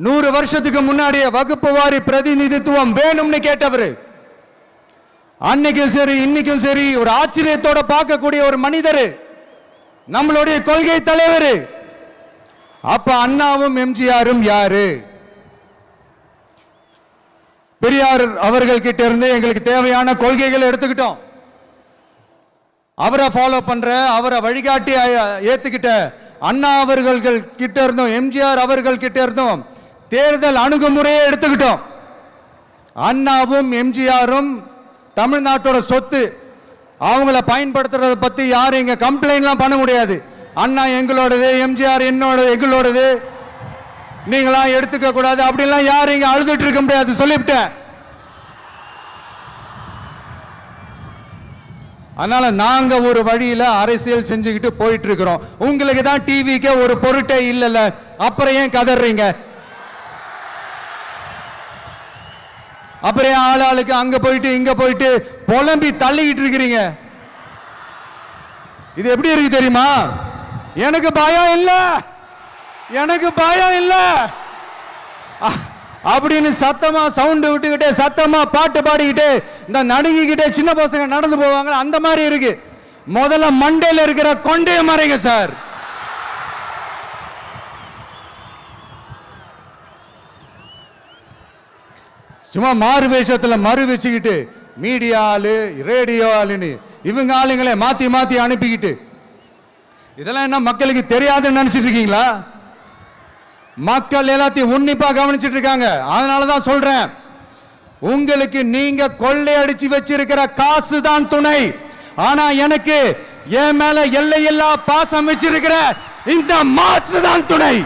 100 வருஷத்துக்கு முன்னாடியே வகுப்பு வாரி பிரதிநிதித்துவம் வேணும்னு கேட்டவர். அன்னைக்கும் சரி இன்னைக்கும் சரி ஒரு ஆச்சரியத்தோட பார்க்கக்கூடிய ஒரு மனிதர், நம்மளுடைய கொள்கை தலைவர். அப்ப அண்ணாவும் எம்ஜிஆரும் யாரு? பெரியார் அவர்கள் கிட்ட இருந்து எங்களுக்கு தேவையான கொள்கைகளை எடுத்துக்கிட்டோம். அவரை ஃபாலோ பண்ற, அவரை வழிகாட்டி ஏத்துக்கிட்ட அண்ணா அவர்கள் கிட்ட இருந்தோம், எம்ஜிஆர் அவர்கள் கிட்ட இருந்தோம் தேர்தல் அணுகுமுறையை எடுத்துக்கிட்டோம். அண்ணாவும் எம்ஜிஆரும் தமிழ்நாட்டோட சொத்து. அவங்கள பயன்படுத்துறத பத்தி யாரும் இங்க கம்ப்ளைண்ட்லாம் பண்ண முடியாது. அண்ணா எங்களோடது, எம்ஜிஆர் எங்களோடது, நீங்களா எடுத்துக்க கூடாது அப்படிலாம் யாரும் இங்க அழுதுட்டு இருக்க முடியாது, சொல்லிவிட்டேன். அதனால நாங்க ஒரு வழியில அரசியல் செஞ்சுக்கிட்டு போயிட்டு இருக்கிறோம். உங்களுக்கு தான் டிவிக்கு ஒரு பொருட்டே இல்லைல்ல, அப்புறம் ஏன் கதறீங்க? அப்புறம் ஆளாளுக்கு அங்க போயிட்டு இங்க போயிட்டு புலம்பி தள்ளிக்கிட்டு இருக்கிறீங்க. இது எப்படி இருக்கு தெரியுமா? எனக்கு பயம் இல்ல, எனக்கு பயம் இல்ல அப்படின்னு சத்தமா சவுண்ட் விட்டுக்கிட்டே சத்தமா பாட்டு பாடிக்கிட்டே இந்த நடுங்கிக்கிட்டே சின்ன பசங்க நடந்து போவாங்க, அந்த மாதிரி இருக்கு. முதல்ல மண்டையில இருக்கிற கொண்டைய மறைங்க சார். சும்மா மாறு வேஷத்துல மறு வச்சுக்கிட்டு மீடியா ஆளு ரேடியோ ஆளுன்னு இவங்க ஆளுங்களே மாத்தி மாத்தி அனுப்பிக்கிட்டு இதெல்லாம் என்ன மக்களுக்கு தெரியாதுன்னு நினைச்சிட்டு இருக்கீங்களா? மக்கள் எல்லாத்தையும் உன்னிப்பா கவனிச்சிட்டு இருக்காங்க. அதனாலதான் சொல்றேன், உங்களுக்கு நீங்க கொள்ளையடிச்சு வச்சிருக்கிற காசு தான் துணை. ஆனா எனக்கு என் மேல எல்லையில்லா பாசம் வச்சிருக்கிற இந்த மாசு தான் துணை.